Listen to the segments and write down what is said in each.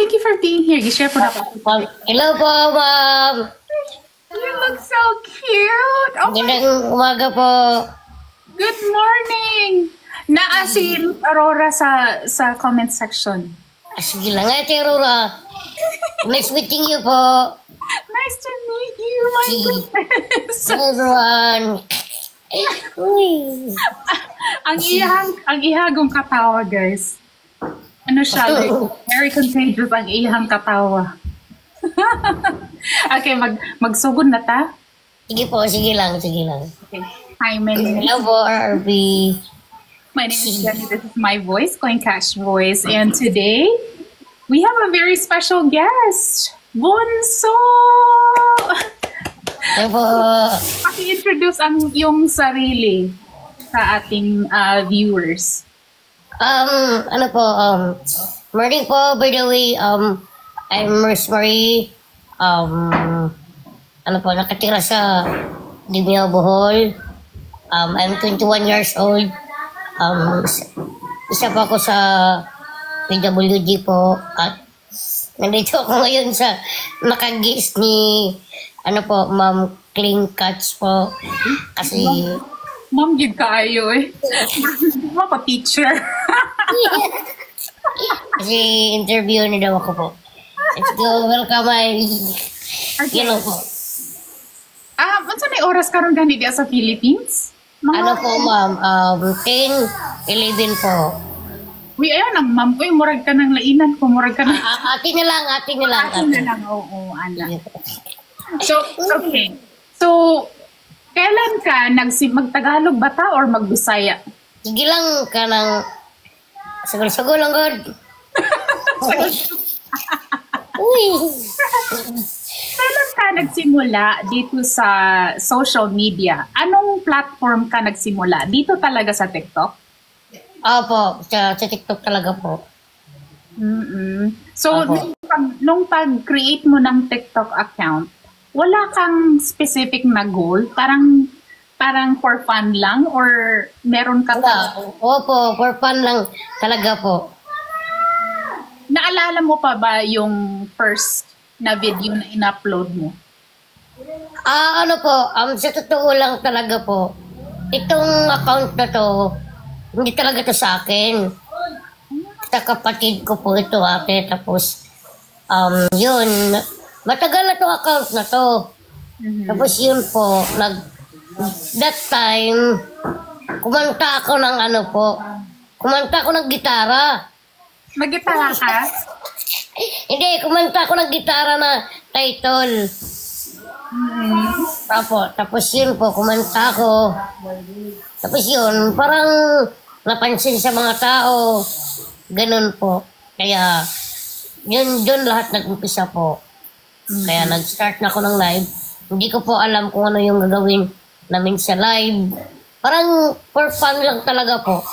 thank you for being here. I-share po na po. Hello po, ma'am. You look so cute. Oh, Magandang umaga po. good morning. Naa si Aurora sa comment section. Sige lang, Ate Aurora. Nice meeting you po. Nice to meet you, my goodness. Hello, everyone. Uy. ang ihagong katawa, guys. Ano siya, like, very contagious ang ihang katawa. Okay, magsugod na ta? Sige po, sige lang, sige lang. Okay. Hi, my name Hello po, RB. is Jenny. This is my voice, Coin Cash Voice. And today, we have a very special guest, Bunso! Hello po. Paki-introduce ang iyong sarili sa ating viewers. Ano po, morning po, by the way, I'm Rosemary, ano po, nakatira sa Dimio, Bohol. I'm 21 years old. Isa pa ako sa PWD po, at nandito ako ngayon sa nakagis ni, ano po, Ma'am Clean Cuts po, kasi... Ma'am, gid kaayo eh. Mapa-teacher. Kasi interview ni daw ako po. Let's go, welcome my... Okay. Yun po. Unsa may oras karon gani diya sa Philippines? Ano po, ma'am? 10, 11 po. Uy, ayun ang ma'am. Uy, murag ka ng lainan ko. Murag ka ng... Ate na lang, ate na lang. Ate na lang, oo, ana. So, okay. So, kailan ka magtagalog ba ta or magbisaya? Sige lang ka ng... Sagol-sagol lang, God. Uy! Kailan ka nagsimula dito sa social media? Anong platform ka nagsimula? Dito talaga sa TikTok? Opo, sa TikTok talaga po. So, nung pag-create mo ng TikTok account, wala kang specific na goal? Parang for fun lang? Or meron ka Opo, for fun lang talaga po. Naalala mo pa ba yung first na video na in-upload mo? Ano po, sa totoo lang talaga po, itong account na to, hindi talaga to sa akin. Sa kapatid ko po ito ate, tapos, yun, matagal na to account na to. Tapos yun po, that time, kumanta ako ng gitara. Mag-gitara ka? Hindi, kumanta ako ng gitara na title. Tapos yun po, kumanta ako. Tapos yun, parang napansin sa mga tao. Ganun po. Kaya, yun lahat nag-umpisa po. Kaya nag-start na ako ng live. Hindi ko po alam kung ano yung gagawin namin sa live. Parang for fun lang talaga po.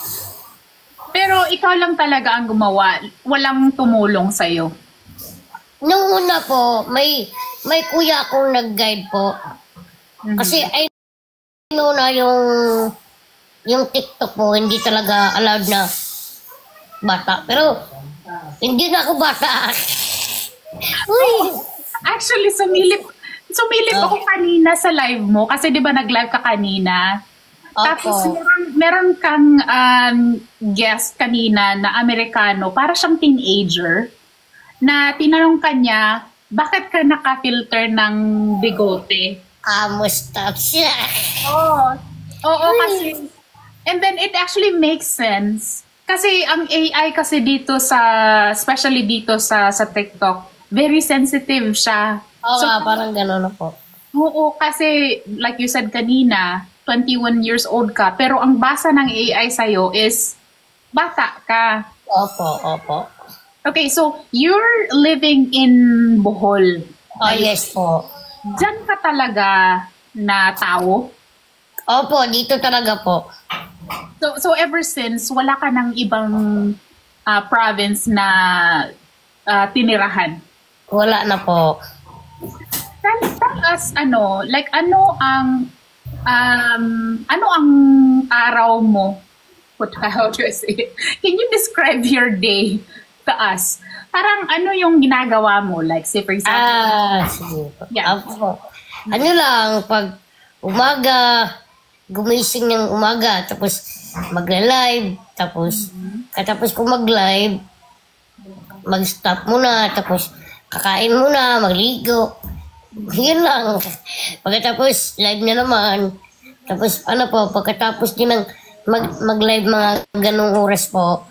Pero ikaw lang talaga ang gumawa. Walang tumulong sa'yo. Nung una po, may kuya akong nag-guide po. Kasi I know na yung TikTok po, hindi talaga allowed na bata. Pero, hindi na ako bata. Uy! Actually, sumilip ako kanina sa live mo. Kasi di ba nag-live ka kanina? Tapos meron kang guest kanina na Amerikano, para siyang teenager, na tinanong kanya, bakit ka naka-filter ng bigote? Mustache. Oo, kasi, and then it actually makes sense. Kasi ang AI kasi dito especially dito sa TikTok, very sensitive siya. Parang gano'n na po. Oo, kasi like you said kanina, 21 years old ka, pero ang basa ng AI sa'yo is bata ka. Opo. Okay, so you're living in Bohol. Yes po. Diyan ka talaga na tao? Opo, dito talaga po. So ever since, wala ka ng ibang province na tinirahan? Wala na po. Tell us, ano ang araw mo? How do I say it? Can you describe your day to us. Parang ano yung ginagawa mo? Like, say for example, Sige po. Yeah. Apo. Ano lang, pag umaga, gumising ng umaga, tapos magla-live, tapos katapos ko mag-live, mag-stop muna, tapos kakain muna, magligo. Yun lang. Pagkatapos, live na naman. Tapos ano po, pagkatapos din ng mag-live mga ganong oras po,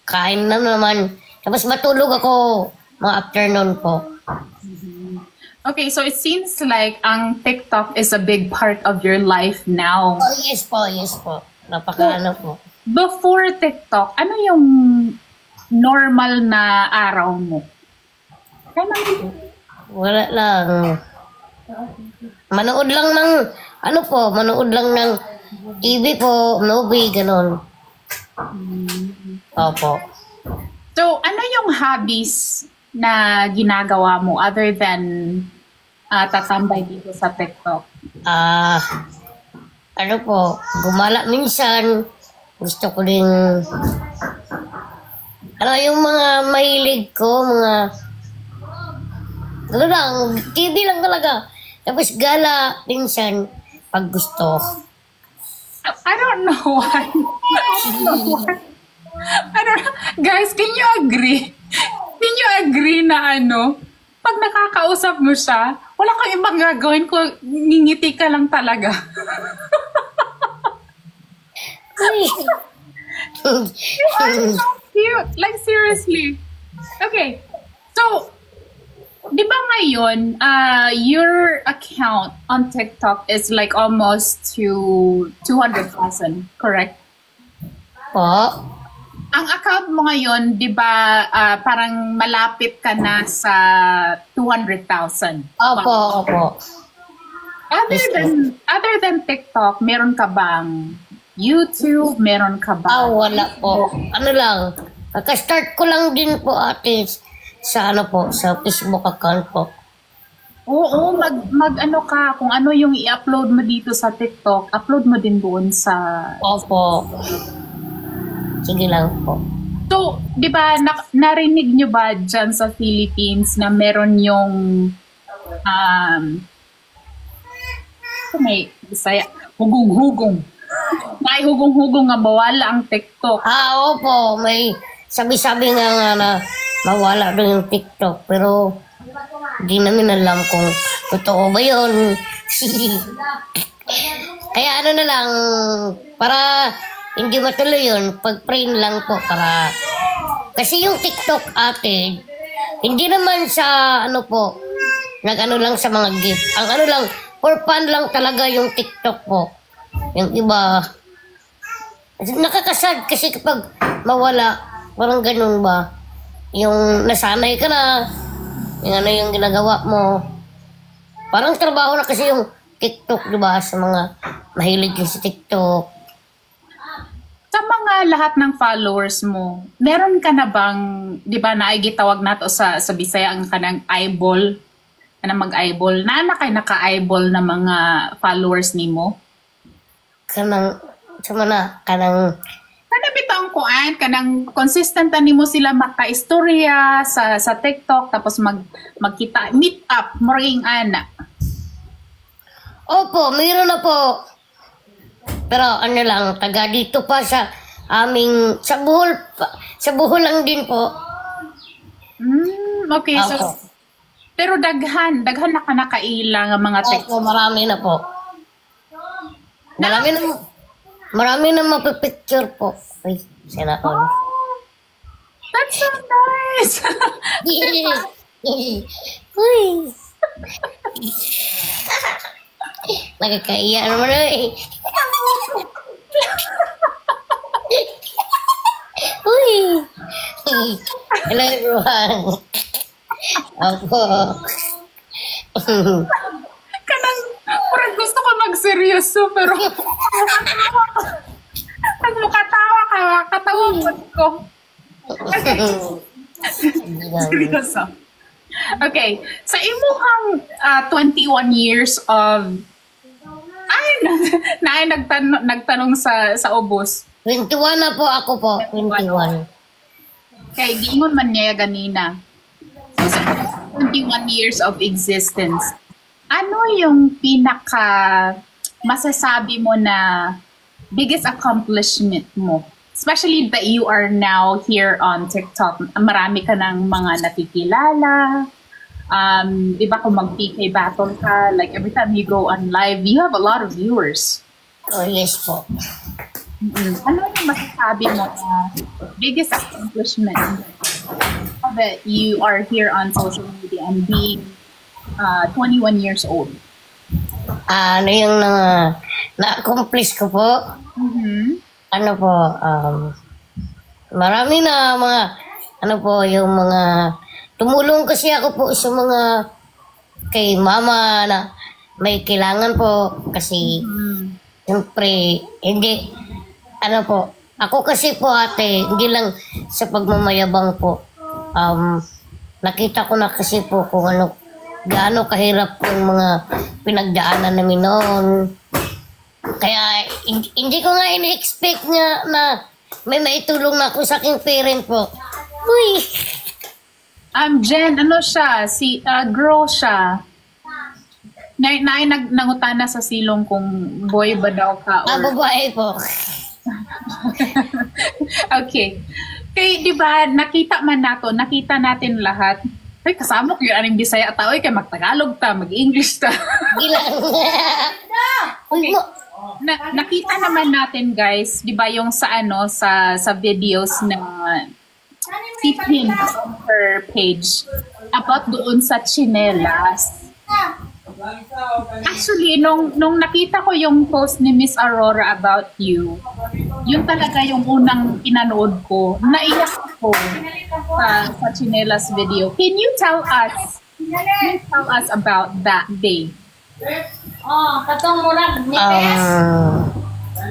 kain na naman. Tapos matulog ako mga afternoon po. okay, so it seems like ang TikTok is a big part of your life now. Oh, yes po, yes po. Napaka-ano po. Before TikTok, ano yung normal na araw mo? Wala lang. Manood lang ng, ano po, manood lang ng TV po, movie, ganon. Opo. So, ano yung hobbies na ginagawa mo other than tatambay dito sa TikTok? Ano po, gumala minsan. Gusto ko din, ano yung mga mahilig ko, mga, ano lang, TV lang talaga. Tapos gala minsan pag gusto. I don't know why. I don't know. Guys, can you agree? Can you agree na pag nakakausap mo siya, wala kang ibang gagawin ko, ngingiti ka lang talaga. You are so cute. Like, seriously. Okay. So, di ba ngayon, your account on TikTok is like almost to 200,000, correct? Po. Ang account mo ngayon, di ba, parang malapit ka na sa 200,000? Opo, opo. Other than TikTok, meron ka bang YouTube? Meron ka ba? Wala po. Ano lang, kaka-start ko lang din po ate sa sa Facebook account po. Oo, mag ka, kung ano yung i-upload mo dito sa TikTok, upload mo din doon sa... Opo. Sige lang po. So, di ba, narinig nyo ba dyan sa Philippines na meron yung may Bisaya, hugong-hugong. May hugong-hugong nga bawala ang TikTok. Opo, may sabi-sabi nga na mawala doon yung TikTok. Pero di namin alam kung totoo ba yun. Kaya ano na lang, para hindi matuloy yun, pag-pray lang po para... Kasi yung TikTok ate, hindi naman sa nag-ano lang sa mga gift. Ang ano lang, for fun lang talaga yung TikTok po. Yung iba, nakakasad kasi kapag mawala, parang ganun ba? Yung nasanay ka na, yung yung ginagawa mo. Parang trabaho na kasi yung TikTok, di ba? Sa mga mahilig sa TikTok. Sa mga lahat ng followers mo, meron ka na bang, di ba, naigitawag nato sa Bisaya ang kanang eyeball, kanang mag-eyeball, na kay naka-eyeball na mga followers nimo? Kanang Bitang kuan, kanang consistent nimo sila maka-istorya sa TikTok, tapos magkita, meet up, moring ana. Opo, mayroon na po. Pero ano lang, taga dito pa sa aming, sa Bohol lang din po. Okay, so, pero daghan na ka nakailang ang mga TikTok. Opo, marami na po. Marami na mapipicture po. Uy, sinakon. That's so nice! Uy. Nagkakaiya naman na eh. Uy. Hello everyone. Opo. Kanang, parang gusto ko magseryoso, pero pag mukatawa ka, katawa ko. Okay. Seryoso. Okay. Sa imuhang 21 years of nagtanong sa ubos. 21 na po ako po. 21. Kay giingon man niya ganina. So, sa 21 years of existence, ano yung pinaka masasabi mo na biggest accomplishment mo? Especially that you are now here on TikTok. Marami ka ng mga nakikilala. Di ba kung mag-PK battle ka, like every time you go on live, you have a lot of viewers. Oh, yes po. Ano yung masasabi mo na biggest accomplishment that you are here on social media and being 21 years old? Ano yung na-accomplish ko po? Ano po, marami na mga, ano po, yung mga, tumulong kasi ako po sa mga kay mama na may kailangan po kasi siyempre, hindi, ano po, ako kasi po ate, hindi lang sa pagmamayabang po, nakita ko na kasi po kung ano, gaano kahirap yung mga pinagdaanan namin noon. Kaya hindi ko nga in-expect nga na may maitulong na ako sa aking parent po. Uy! Jen, ano siya? Girl siya. Nangutana sa silong kung boy ba daw ka or... babae po. Okay. Kay, di ba, nakita natin lahat. Ay, kasama ko yung aning Bisaya tao, kay mag-Tagalog ta, mag-English ta. Gilang. Okay. Nakita naman natin, guys, di ba, yung sa videos na si Pin on her page about doon sa chinelas. Actually, nung nakita ko yung post ni Miss Aurora about you, yun talaga yung unang pinanood ko. Naiyak ako sa chinelas video. Can you tell us about that day? Katong murag nipis.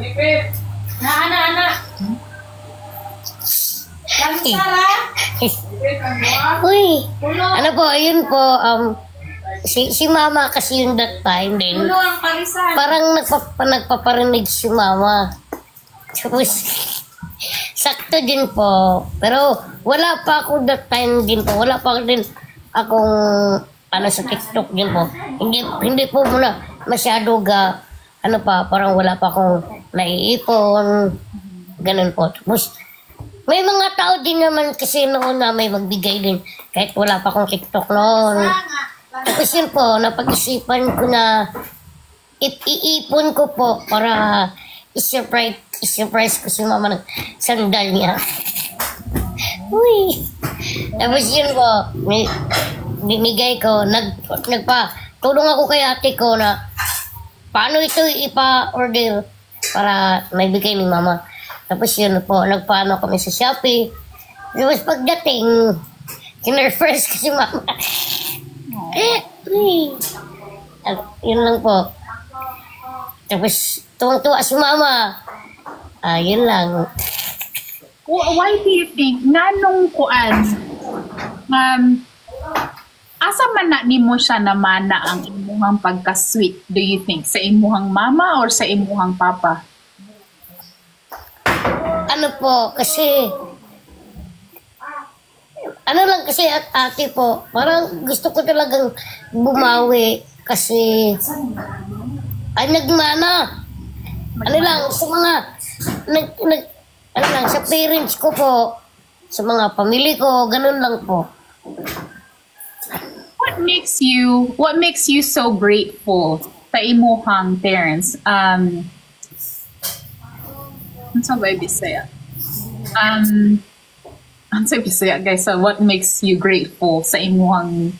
Nipis. Ana. Uy, ano po, ayun po, si mama kasi yung that time din. Parang nagpaparinig si mama. Tapos, sakto din po. Pero wala pa ako that time din po. Wala pa din akong sa TikTok din po. Hindi po muna masyado parang wala pa akong naiipon. Ganun po. Tapos, may mga tao din naman kasi noon na may magbigay din kahit wala pa akong TikTok noon. Tapos yun po, napag-isipan ko na iipon ko po para i-surprise ko si mama ng sandal niya. Uy! Tapos yun po, binigay ko, tulong ako kay ate ko na paano ito ipa-order para may bigay ni mama. Tapos yun po, nagpaano kami sa Shopee. Tapos pagdating, kinurfirst ko si mama. Yun lang po. Tapos, tuwang-tuwa si mama. Yun lang. Why do you think, nanong kuan, asa man na ni mo siya naman na ang imuhang pagka-sweet, do you think? Sa imuhang mama or sa imuhang papa? Ano po, kasi lang kasi at ate po, parang gusto ko talagang bumawi kasi nagmana. Ano lang, sa mga sa parents ko po, sa mga pamilya ko, ganun lang po. What makes you so grateful sa imuhang parents? Ano ba Bisaya? Ano sa Bisaya, guys? So what makes you grateful sa imuhang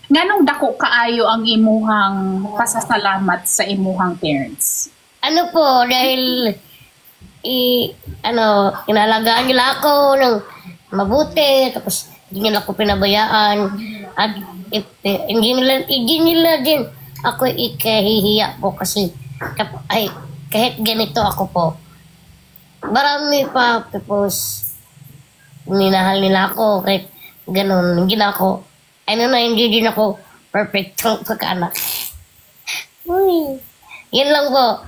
nganong dako kaayo ang imuhang pasasalamat sa imuhang parents? Ano po, dahil inalagaan nila ako ng mabuti, tapos hindi nila ako pinabayaan, at hindi nila din ako ikahihiya po kasi kahit ganito ako po. Marami pa, tapos minahal nila ako kahit ganun, hindi na ako, hindi din ako perfectong pagkaanak. Uy, yun lang po.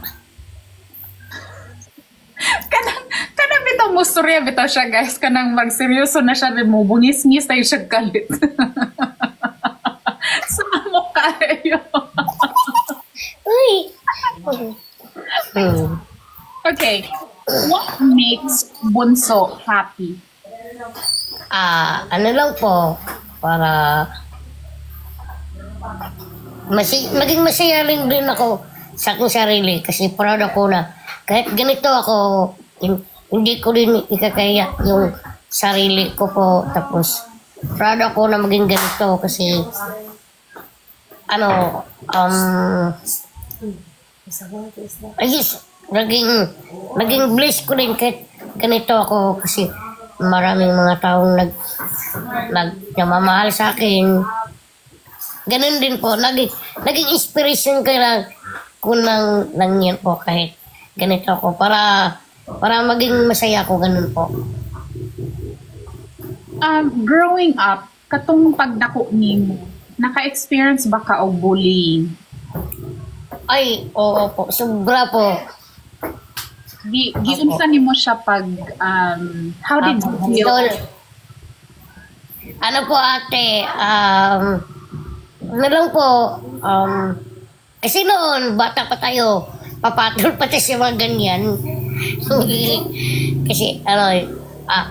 kanang bitaw mo storya bitaw siya guys, kanang magseryoso na siya mo bungis-ngis tayo siya galit. Sa mo kayo. Uy! Okay. What makes Bunso happy? Ano lang po, para maging masaya rin ako sa aking sarili kasi proud ako na kahit ganito ako, hindi ko rin ikakaya yung sarili ko po. Tapos, proud ako na maging ganito kasi ayos, naging blessed ko rin kahit ganito ako kasi maraming mga taong namamahal sa akin. Ganun din po, naging inspiration ko lang yan po kahit ganito ako para maging masaya ako, ganun po. Growing up, katong pagdako nimo, naka-experience ba ka og bullying? Ay, oo po, sobra po. Giunsa nimo siya pag how did you feel? Ano po ate, ano lang po, kasi noon, bata pa tayo, papatol pa tayo sa mga ganyan. Kasi,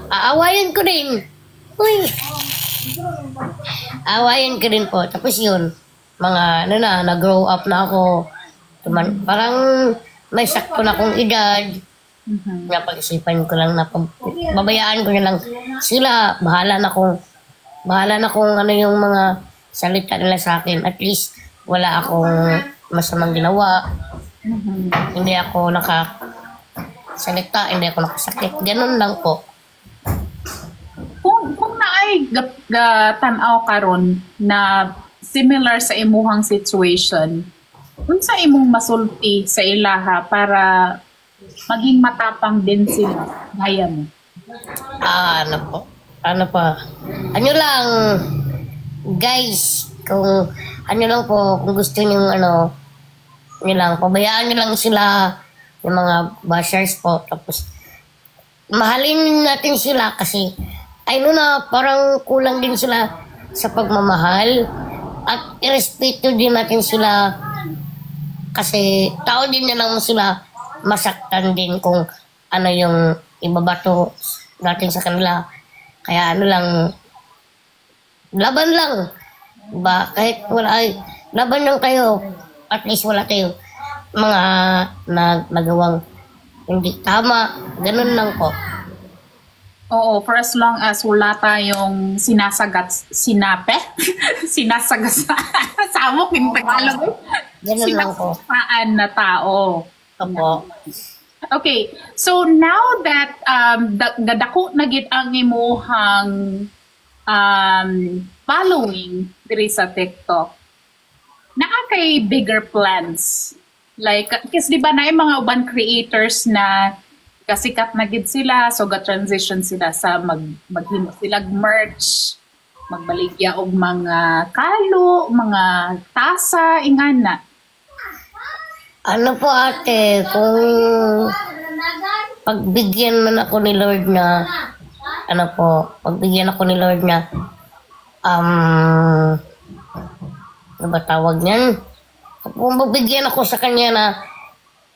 aawayan ko din. Uy! Aawayan ko din po. Tapos yun, nag-grow up na ako. Parang may sakto na akong edad. Napag-isipan ko lang na babayaan ko na lang sila. Bahala na kung ano yung mga salita nila sa akin. At least, wala akong masamang ginawa. Hindi ako nakasalita, hindi ako nakasakit. Ganun lang po. Kung naay tanaw karon na similar sa imuhang situation, unsa imong masulti sa ilaha para maging matapang din sila gaya mo? Ano pa? Ano lang, guys, kung gusto niyo pabayaan niyo lang sila, yung mga bashers po. Tapos, mahalin natin sila kasi, parang kulang din sila sa pagmamahal. At irespeto din natin sila kasi tao din na lang sila, masaktan din kung ano yung ibabato natin sa kanila. Kaya laban lang. Kahit laban lang kayo, at least wala kayo mga nagawang hindi tama. Ganun lang po. Oo, for as long as wala tayong sinasagat samok yung Tagalog. Ganun lang po. Sinasapaan na tao. Opo. Okay, so now that gadako na gid ang imuhang following diri sa TikTok, naa kay bigger plans. Like, kasi di ba na yung mga uban creators na kasikat na gid sila, so ga-transition sila sa maghimo sila merch, magbaligya og mga kalo, mga tasa, ingana. Ano po ate, kung pagbigyan man ako ni Lord na, pagbigyan ako ni Lord na, ano ba tawag niyan? Kung magbigyan ako sa kanya na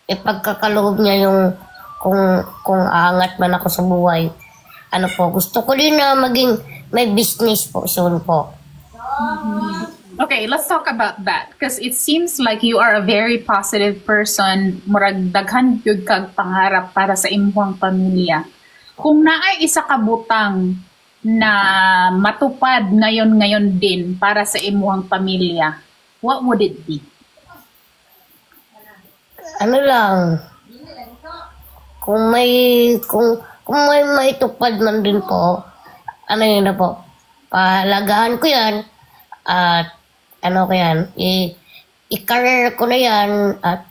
ipagkakaloob niya yung kung aangat man ako sa buhay, gusto ko din na maging may business po soon po. Okay, let's talk about that because it seems like you are a very positive person. Murag daghan gyud kag pangarap para sa imong pamilya. Kung naay isa ka butang na matupad ngayon din para sa imong pamilya, what would it be? Ano lang, kung may maitupad man din po, yun na po, pahalagahan ko yan at i-career ko na yan at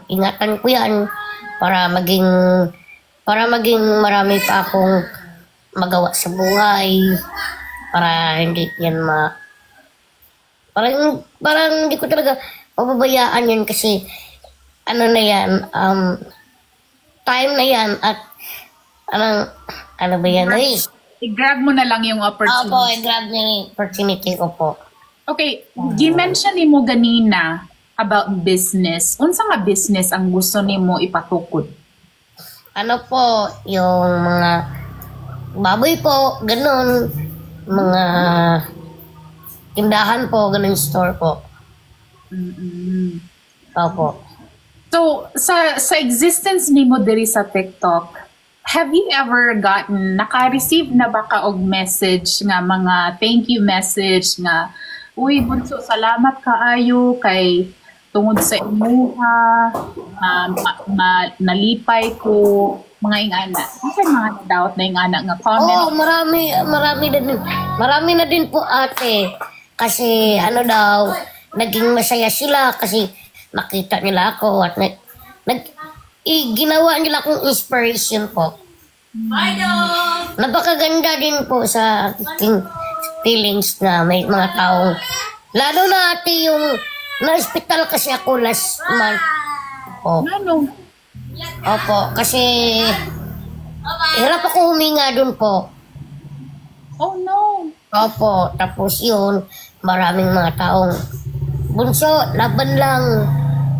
ingatan ko yan para maging marami pa akong magawa sa buhay, para hindi yan parang hindi ko talaga pababayaan yan kasi time na yan at ano ba yan? Ay, I-grab mo na lang yung opportunity. opo, i-grab niya yung opportunity ko po. Okay, gi-mention ni mo ganina about business. Unsa nga business ang gusto nimo ipatukod? Ano po, yung mga baboy po, ganun. Mga tindahan po, ganun store po. Mm-mm. Opo. So, sa existence nimo diri sa TikTok, have you ever gotten, naka-receive na ba ka og message nga mga thank you message nga, uy, bunso, salamat kaayo kay tungod sa imuha, nalipay ko, mga ingana. Kasi mga doubt na ingana nga comment. Oh, marami na din po ate. Kasi ano daw, naging masaya sila kasi nakita nila ako at ginawa nila akong inspiration po. Napakaganda din po sa aking feelings na may mga taong, lalo na ate yung na-hospital kasi ako last month. Ano? Opo, kasi hirap ako huminga dun po. Oh no. Opo, tapos yun, maraming mga taong, bunso, laban lang,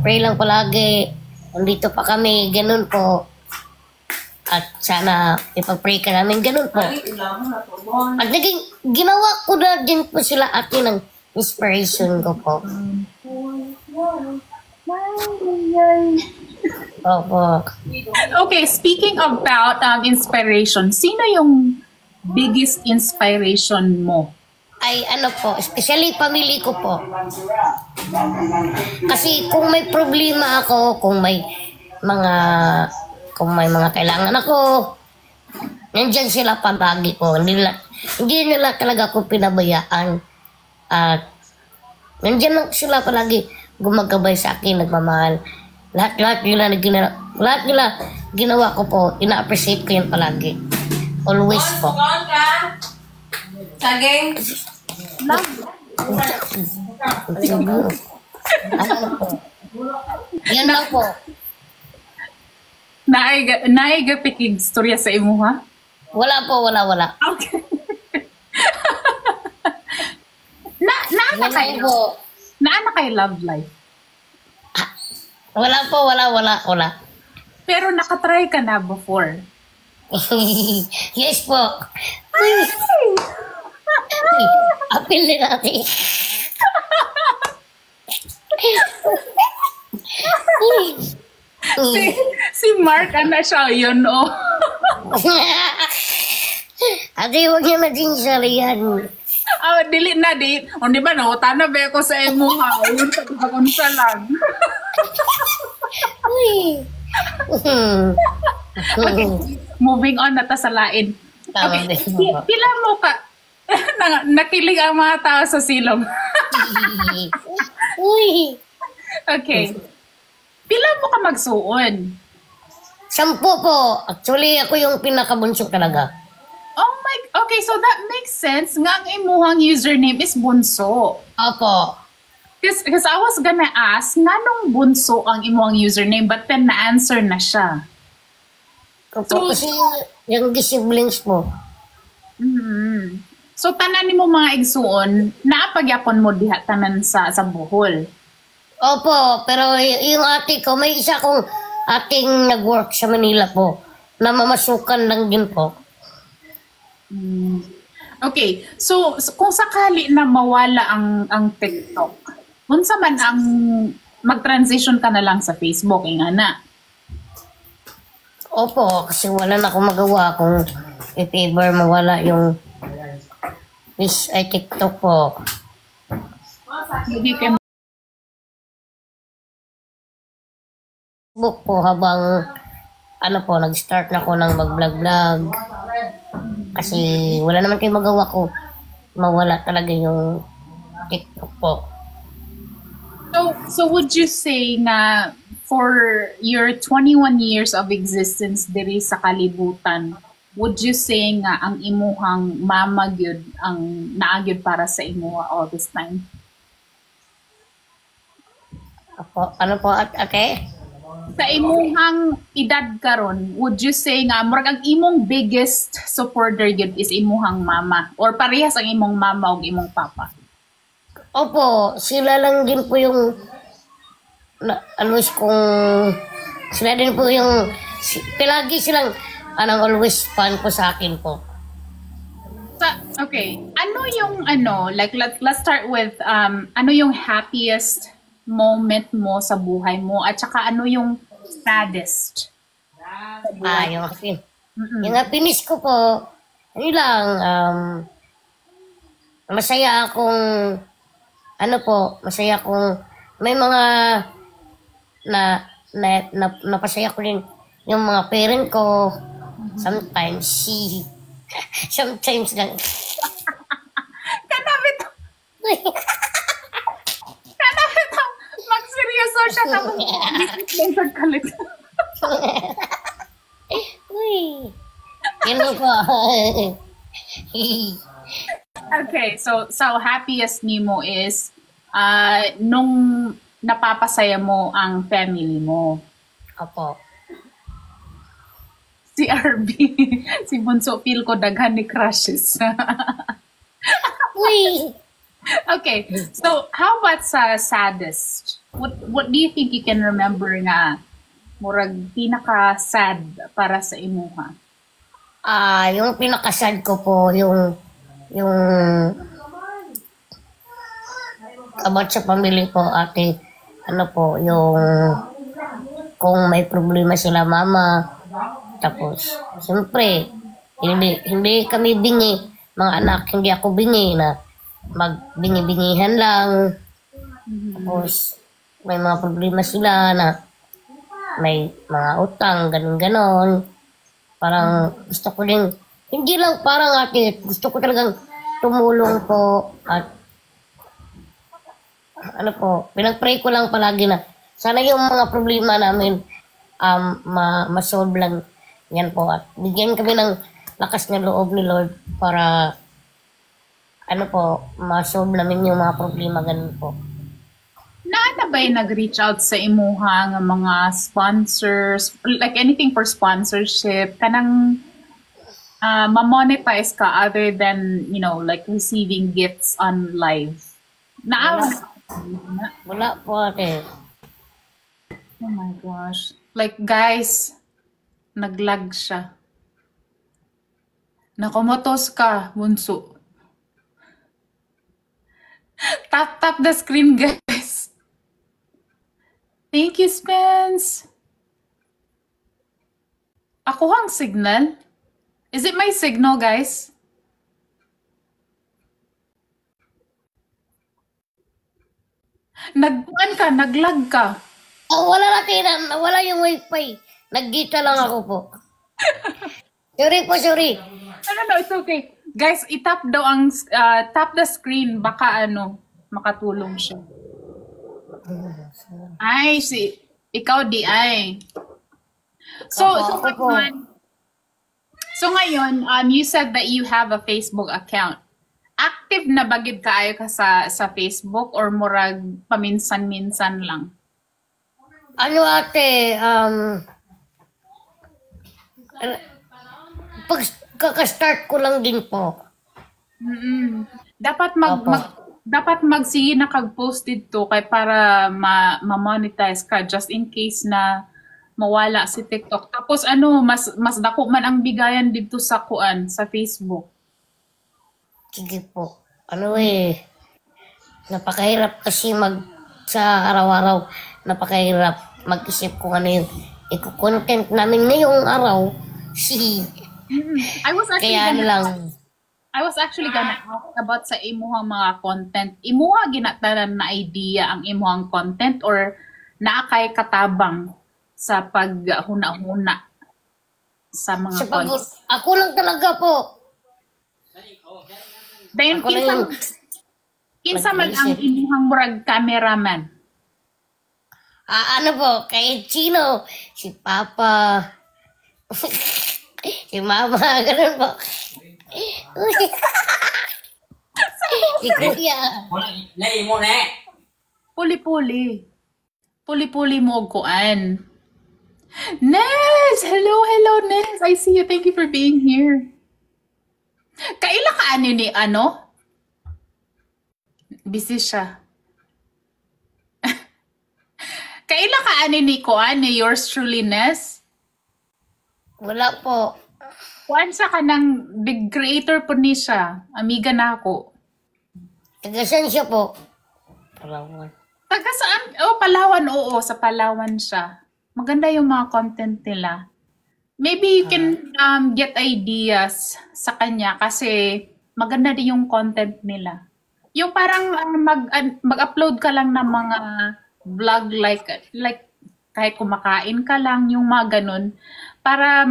pray lang palagi, nandito pa kami, ganun po. At sana ipag-pray ka namin, ganun po. At ginawa ko na din po sila ate ng inspiration ko po. Opo. Okay, speaking about inspiration, sino yung biggest inspiration mo? Ay ano po, especially pamilya ko po. Kasi kung may problema ako, kung may mga kailangan ako, nandyan sila palagi ko. Hindi nila talaga ako pinabayaan. At nandyan lang sila palagi gumagabay sa akin, nagmamahal. Lahat nila ginawa ko po, ina-appreciate ko yan palagi. Always po. Saging? Yan lang po. Naigapikig storya sa imo, ha? Wala po, wala. Okay. Naana Yan lang kayo? po. Naana kayo love life? Wala po, wala. Pero nakatry ka na before? Yes po. Apil din natin. Si Mark, ano siya yun, oh. Ate, huwag niya na din siya yan. Dili na, di. O, di ba, no? Tana ba ako sa imo, ha? Yun, pagkakon siya lang. Okay, moving on na ta sa lain. Tama Okay, din. pila mo ka, nakilig ang mga tao sa silong. Uy. Okay. Pila mo ka magsuon? 10 po. Actually, ako yung pinakabunso talaga. Oh my, okay, so that makes sense. Nga ang imuhang username is Bunso. Opo. Because I was gonna ask, nga nung Bunso ang imuhang username, but then na-answer na siya. Opo, kasi yung siblings mo. Mm-hmm. So, tanan mo mga igsuon, naapagyapon mo diha tanan sa Bohol. Opo, pero yung ate ko, may isa kong ating nag-work sa Manila po, na mamasukan lang din po. Okay, so kung sakali na mawala ang TikTok, unsa man ang mag-transition ka na lang sa Facebook, nga na? Opo, kasi wala na akong magawa kung if ever mawala yung TikTok po. Hindi ka Facebook po habang nag-start na ako ng mag-vlog-vlog. Kasi wala naman kayong magawa ko. Mawala talaga yung TikTok po. So would you say na for your 21 years of existence diri sa kalibutan, would you say nga ang imuhang mama gyud ang naagyud para sa imuha all this time? Ano po, ate? sa imuhang edad karon, would you say nga murag ang imong biggest supporter gyud is imuhang mama or parehas ang imong mama ug imong papa? Opo, sila lang din po yung always kung sila din po yung palagi silang always fan po sa akin po. Okay, ano yung like let's start with ano yung happiest moment mo sa buhay mo at saka ano yung saddest? Yung happiness ko po, ano lang, masaya akong masaya akong may mga napasaya ko din yung mga parent ko. Sometimes sometimes lang. Kanapit magseryoso siya tapos may kalit. Uy. Yan po. Okay, so happiest nimo is nung napapasaya mo ang family mo. Opo. Si RB, si Bunso, feel ko daghan ni crushes. Uy. Okay, so how about sa saddest? What do you think you can remember nga murag pinaka-sad para sa imuha? Yung pinaka-sad ko po, yung about sa pamilya ko, ate, yung kung may problema sila mama, tapos, siyempre, hindi kami bingi, mga anak, hindi ako bingi na magbingi-bingihan lang. Tapos, may mga problema sila na may mga utang, ganun-ganon. Parang gusto ko din, hindi lang parang ate, gusto ko talagang tumulong po at pinag-pray ko lang palagi na sana yung mga problema namin ma-solve lang yan po at bigyan kami ng lakas ng loob ni Lord para ma-solve namin yung mga problema ganun po. Naana ba'y nag-reach out sa imuha nga mga sponsors, like anything for sponsorship, kanang ma-monetize ka other than, like receiving gifts on live? Wala po ate. Oh my gosh. Like guys, naglag siya. Nakomotos ka, Bunso. Tap the screen, guys. Thank you, Spence. Ako ang signal. Is it my signal, guys? Naglag ka. Wala na wala yung wifi. Nag-gita lang ako po. Sorry. No, it's okay. Guys, itap daw ang tap the screen baka makatulong siya. Ay, ikaw di ay. So ngayon, you said that you have a Facebook account. Active na bagid kaayo ka sa Facebook or murag paminsan-minsan lang? Ate, pag kaka-start ko lang din po. Dapat dapat sige na kag-post dito kay para ma-monetize ka just in case na mawala si TikTok. Tapos mas dako man ang bigayan dito sa sa Facebook. Sige po. Napakahirap kasi sa araw-araw, napakahirap mag-isip kung ano yung i-content namin ngayong araw. I was actually gonna ask about sa imuhang mga content. Imuha ginatanan na idea ang imuhang content or naakay katabang sa paghuna-huna sa mga content? Ako lang talaga po. Then, kinsa man ang imuhang murag cameraman? Kay Chino, si Papa, si Mama, ganun po. Si Kuya. Puli-puli mo og kuan. Nes! Hello, hello, Nes. I see you. Thank you for being here. Kaila ka ani ni ano? Busy siya. Kaila ka ani ni Kuan ni yours truly, Nes? Wala po. Kuan sa kanang big creator po ni siya. Amiga na ako. Tagasan siya po. Palawan. Taga saan? Oh, Palawan. Oo, sa Palawan siya. Maganda yung mga content nila. Maybe you can get ideas sa kanya kasi maganda din yung content nila. Yung parang mag-upload ka lang ng mga vlog like kahit kumakain ka lang, yung mga ganun, para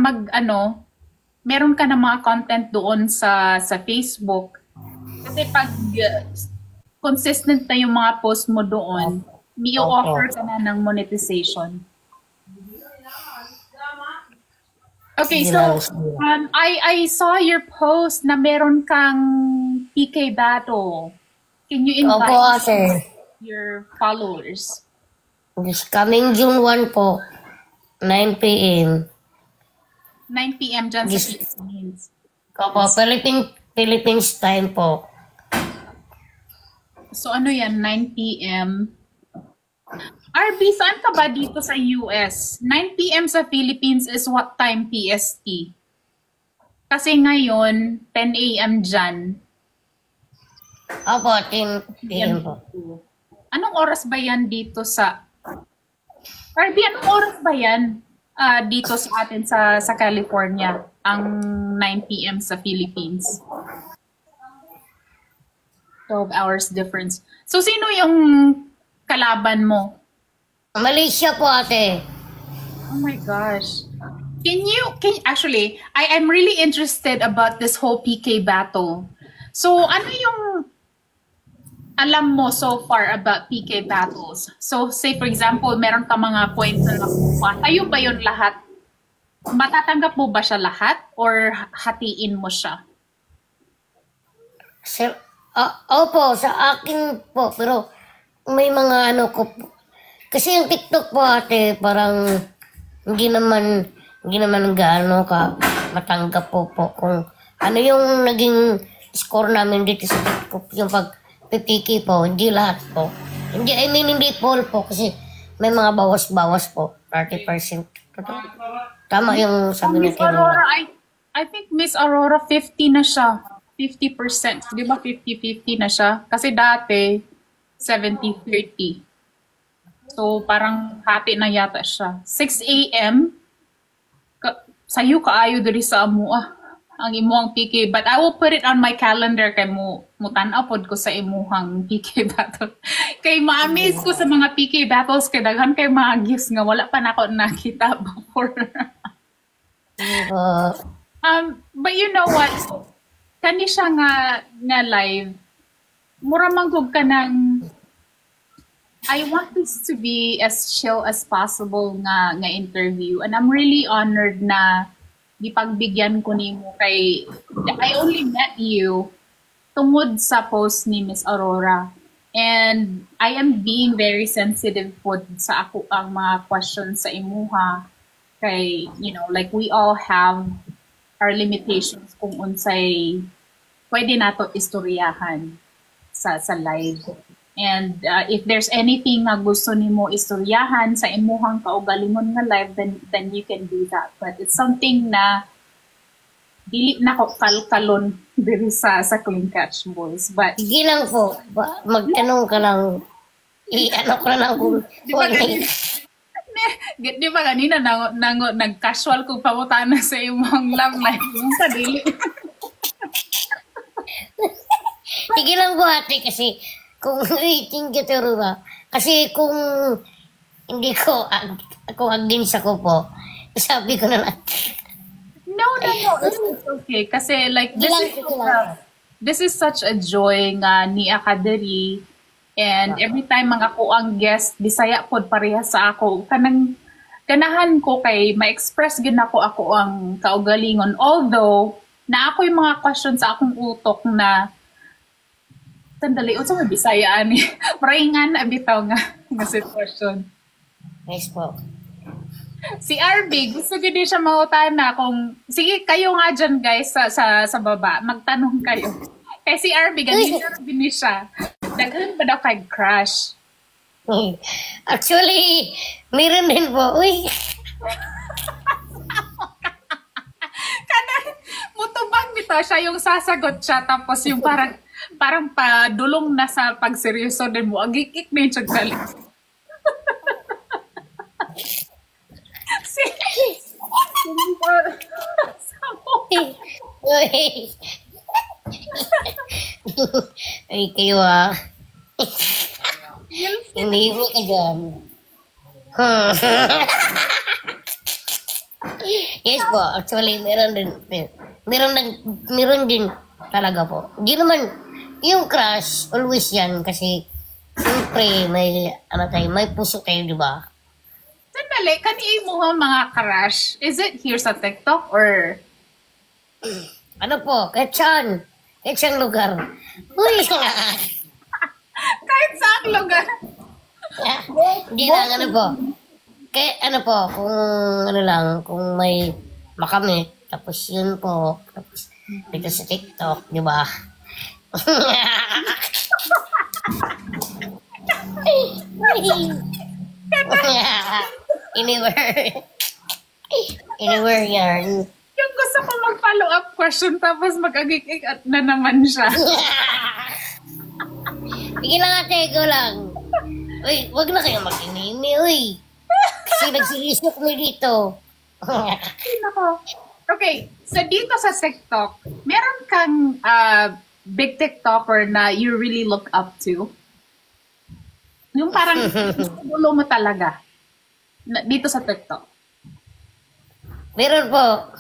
meron ka ng mga content doon sa Facebook. Kasi pag consistent na yung mga post mo doon, may offer ka na ng monetization. Okay, so I saw your post na meron kang PK battle. Can you invite your followers? This coming June 1 po, 9 p.m. 9 p.m. dyan sa Philippines. Opo, Philippines time po. So ano yan, 9 p.m. RB, saan ka ba dito sa US? 9 p.m. sa Philippines is what time PST? Kasi ngayon, 10 a.m. dyan. Opo, 10 p.m. po. Anong oras ba yan dito sa... RB, anong oras ba yan dito sa atin sa California? Ang 9 p.m. sa Philippines. 12 hours difference. So, sino yung kalaban mo? Malaysia po, ate. Oh my gosh. Actually, I am really interested about this whole PK battle. So, ano yung alam mo so far about PK battles? So, say for example, meron ka mga points na nakuha. Tayo ba yun lahat? Matatanggap mo ba siya lahat? Or hatiin mo siya? Opo, sa akin po. Pero may mga ko po. Kasi yung TikTok po, ate, parang hindi naman gaano ka matanggap po kung ano yung naging score namin dito sa TikTok, yung pag-PPK po, hindi lahat po. Hindi full po kasi may mga bawas-bawas po, 30%. Tama yung sabi ni Miss Aurora, I think Miss Aurora 50 na siya. 50%. Di ba 50-50 na siya? Kasi dati, 70-30. So, parang hati na yata siya. 6 a.m. Sa'yo kaayo diri sa amua. Ang imuhang PK. But I will put it on my calendar kay mutan-aw pod ko sa imuhang PK battle. Kay ma-amaze ko sa mga PK battles kay daghan kay mga gifts nga wala pa na ako nakita before. But you know what? Kani siya nga live. Mura manggug ka ng I want this to be as chill as possible nga interview, and I'm really honored na gipagbigyan ko nimo kay I only met you tungod sa post ni Miss Aurora, and I am being very sensitive po sa ako ang mga questions sa imuha kay like we all have our limitations kung unsay pwede nato istoryahan sa live. And if there's anything na gusto nimo istoryahan sa imuhang kaugalingon nga live, then you can do that. But it's something na dili na ko kalkalon diri sa Clean Catch Boys. But sige lang po, magtanong ka lang. Ano ko lang kung di ba kanina nag-casual kong pamutana sa imong love life yung sa dili. Sige lang po, ate, kasi kung waiting ka Aurora, kasi kung hindi ko, kung against ako po, sabi ko na lang. No. It's okay. Kasi like, this is such a joy nga ni Akadari. And every time mga ako ang guest, Bisaya pod pareha sa ako. Ganahan ko kay ma-express gid ako ang kaugalingon. Although, na ako yung mga questions sa akong utok na sandali, unsa may Bisaya ani? Maringan na bitaw nga sitwasyon. Nice po. Si RB, gusto ko din siya mautana kung, sige, kayo nga dyan guys sa baba, magtanong kayo. Kaya si RB, ganyan din siya. Daghan ba daw kay crush? Actually, meron din po. Uy, Kanang mutubang nito siya yung sasagot siya tapos yung parang padulong na sa pagseryoso din mo. Agikik na yung tsagdali. si... uy. Ay, kayo ah. Hindi mo ka dyan. Yes po, actually meron din. Meron din talaga po. Hindi naman yung crush always yan kasi siyempre may may puso tayo, di ba? Sandali, kaniin mo ang mga crush. Is it here sa TikTok or... Ano po, kahit saan lugar. Uy, Kahit saan lugar. hindi lang ano po. Kaya ano po, kung ano lang, kung may makamit, tapos yun po, tapos dito sa TikTok, di ba? Anywhere yan. Yung gusto ko mag-follow up question tapos mag-agik-ik at na naman siya. Sige lang ate, ikaw lang. Uy, wag na kayo mag-inini, uy. Kasi nagsirisyo kami dito. Ay, nako. Okay, so dito sa TikTok, meron kang big TikToker na you really look up to? Yung parang gulo mo talaga dito sa TikTok. Meron po.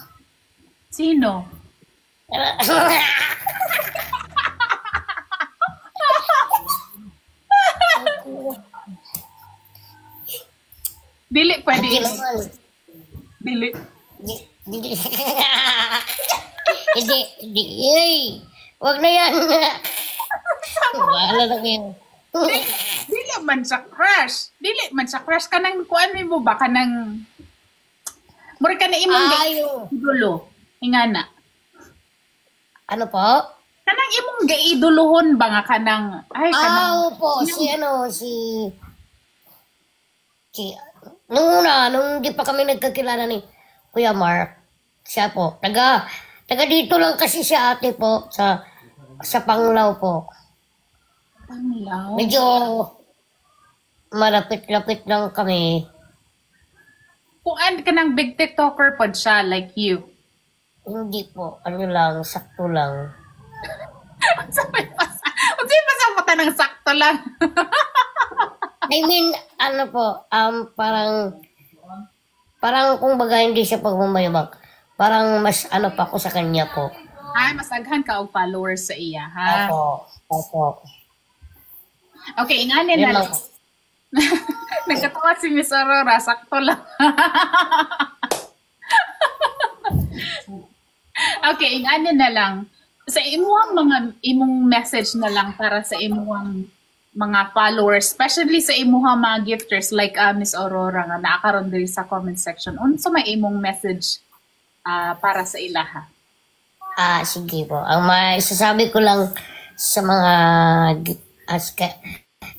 Sino? Dili, pwede. Hindi naman. Dili. Hindi. Hindi. Uy, wag na yan. Wala na kayo. Dili man sa crush. Dili man sa crush. Kanang kuan mo ba? Kanang... Mura ka na imong gaidolo. Ingana. Ano po? Kanang imong gaiduluhon ba nga kanang... Ay, kanang... po. Nung di pa kami nagkakilala ni Kuya Mark, siya po. Taga dito lang kasi siya ate po, sa Panglao po. Panglao? Medyo malapit-lapit lang kami. Kung ka ng big TikToker pod siya, like you. Hindi po, ano lang, sakto lang. Unsa pa sa mata ng sakto lang? I mean, ano po, parang kung baga hindi siya pagmamayabang. Parang mas ano pa ako sa kanya po. Ay, mas aghan ka og followers sa iya, ha? Opo. Okay, inganin na lang. Nagkatawa si Miss Aurora, sakto lang. Okay, inganin na lang. Sa imong message na lang para sa imong mga followers, especially sa imong mga gifters like Miss Aurora nga naakaron diri sa comment section. Unsa may imong message para sa ilaha? Sige po. Ang masasabi ko lang sa mga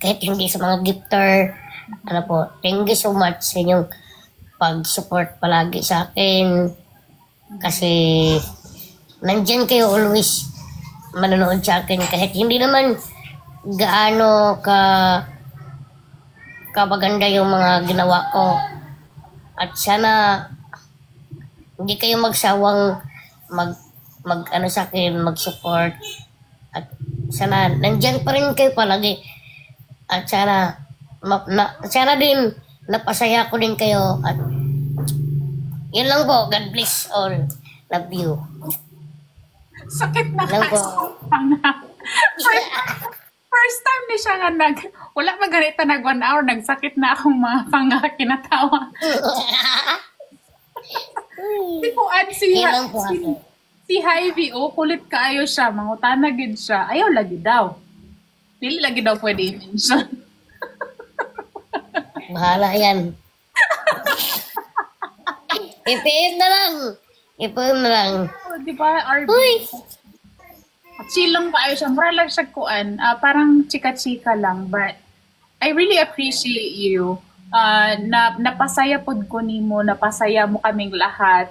kahit hindi sa mga gifter, ano po, thank you so much sa inyong pag-support palagi sa akin. Kasi nandyan kayo always manonood sa akin kahit hindi naman gaano kabaganda yung mga ginawa ko. At sana hindi kayo magsawang ano sa akin, mag-support. At sana nandyan pa rin kayo palagi. At sana din napasaya ko din kayo. At yun lang po. God bless all. Love you. Sakit na Lang po. First time ni siya nga wala pa ganito nag 1 hour, nagsakit na akong mga panga kinatawa. Di ko si Hyvie, kulit kaayo siya, mangutana gid siya. Ayaw lagi daw. Dili lagi daw pwede i-mention. Bahala yan. IPM na lang. IPM na lang. Oh, di ba, RB? Uy! Chill lang ba siya? Mura lang siya kuan. Parang chika-chika lang. But I really appreciate you. Napasaya pod ko nimo, napasaya mo kaming lahat.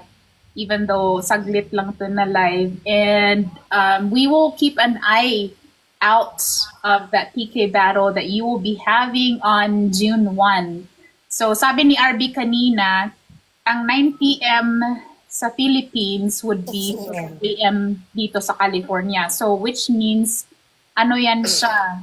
Even though saglit lang to na live. And we will keep an eye out of that PK battle that you will be having on June 1. So sabi ni RB kanina, ang 9 p.m. sa Philippines would be 4 a.m. dito sa California. So which means, ano yan siya?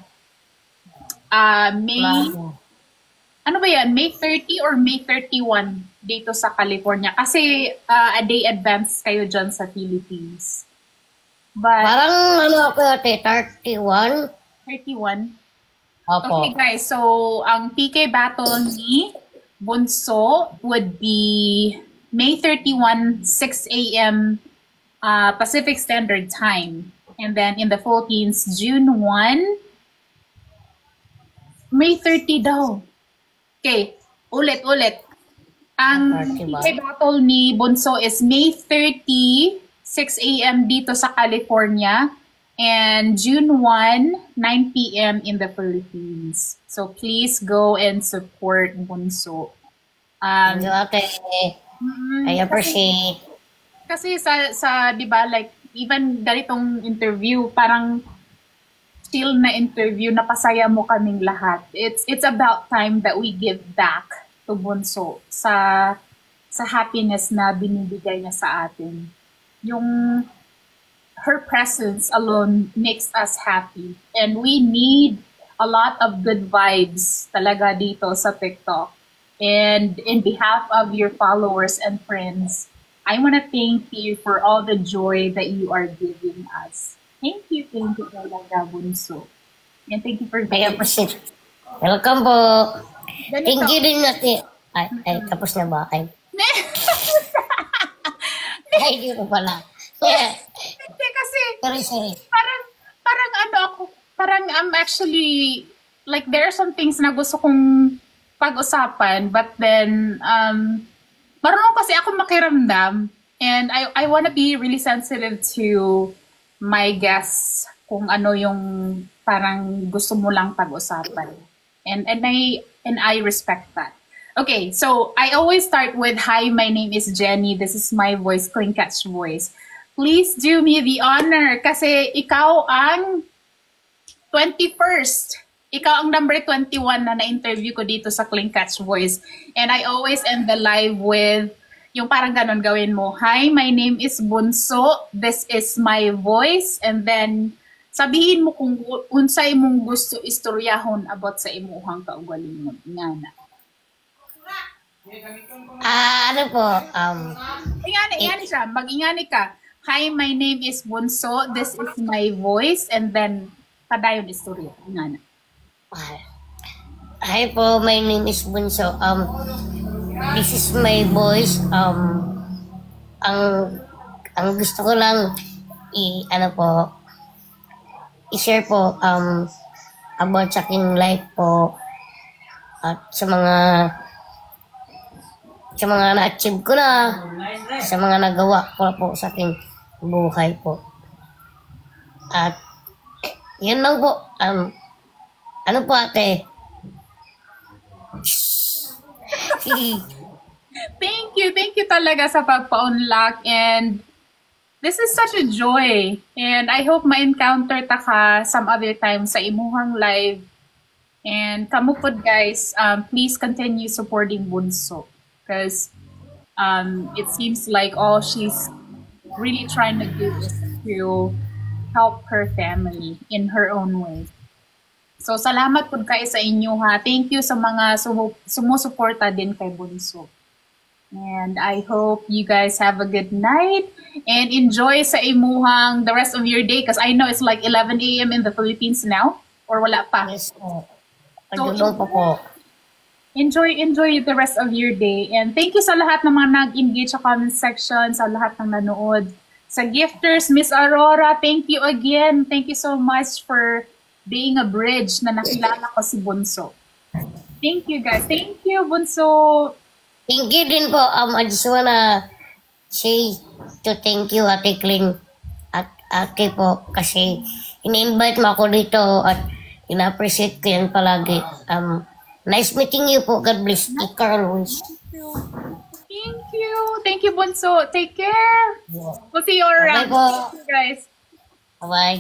Ano ba yan? May 30 or May 31 dito sa California. Kasi a day advance kayo dyan sa Philippines. But, Parang ano ako ate, 31? 31? Opo. Okay guys, so ang PK battle ni Bunso would be May 31, 6 a.m. Pacific Standard Time. And then in the Philippines, June 1, May 30 daw. Okay, ulit. Ang PK battle ni Bunso is May 30, 6 a.m. dito sa California. And June 1, 9 p.m. in the Philippines. So please go and support Bunso. Thank you ate. I appreciate. Kasi sa 'di ba, like even ganitong interview, parang still na interview, napasaya mo kaming lahat. It's about time that we give back to Bunso sa happiness na binibigay niya sa atin. Yung her presence alone makes us happy, and we need a lot of good vibes talaga dito sa TikTok. And in behalf of your followers and friends, I want to thank you for all the joy that you are giving us. Thank you talaga, Bunso. And thank you for I appreciate. Welcome po. Ganito. Thank you din natin. Ay, tapos na ba? Ay, di ko pala. Hindi kasi, Sorry. parang ano ako, parang I'm actually, like there are some things na gusto kong pag-usapan, but then, marunong kasi ako makiramdam, and I want to be really sensitive to my guests, kung ano yung parang gusto mo lang pag-usapan. And I respect that. Okay, so I always start with, hi, my name is Jenny, this is my voice, Clean Catch Voice. Please do me the honor, kasi ikaw ang 21st. Ikaw ang number 21 na na-interview ko dito sa Clean Catch Voice. And I always end the live with, yung parang ganon gawin mo, hi, my name is Bunso, this is my voice, and then sabihin mo kung unsay mong gusto istoryahon about sa imuhang kaugalingon. Nga na. Ano po, Ingani siya, mag-ingani ka. Hi, my name is Bunso, this is my voice, and then padayon istorya. Nga na. Hi po, my name is Bunso. This is my voice. Ang gusto ko lang i-share po about sa aking life po at sa mga na-achieve ko na, sa mga nagawa ko po sa aking buhay po. At yun lang po. Ano po ate? Thank you talaga sa pagpa-unlock, and this is such a joy, and I hope ma-encounter ta ka some other time sa imuhang live. And kamo pod guys, please continue supporting Bunso, because it seems like all she's really trying to do is to help her family in her own way. So salamat po kayo sa inyo ha. Thank you sa mga sumusuporta din kay Bunso. And I hope you guys have a good night and enjoy sa imuhang the rest of your day, because I know it's like 11 a.m. in the Philippines now, or wala pa. Yes po. So, po. enjoy the rest of your day. And thank you sa lahat ng mga nag-engage sa comment section, sa lahat ng nanood. Sa gifters, Miss Aurora, thank you again. Thank you so much for being a bridge na nakilala ko si Bunso. Thank you guys. Thank you, Bunso. Thank you din po. I just wanna say to thank you, Ate Clean at Ate po, kasi ini-invite mo ako dito at ina-appreciate ko yan palagi. Nice meeting you po. God bless. Ikaw always. Thank you. Thank you, Bunso. Take care. We'll see you around. Bye po. Guys. Bye.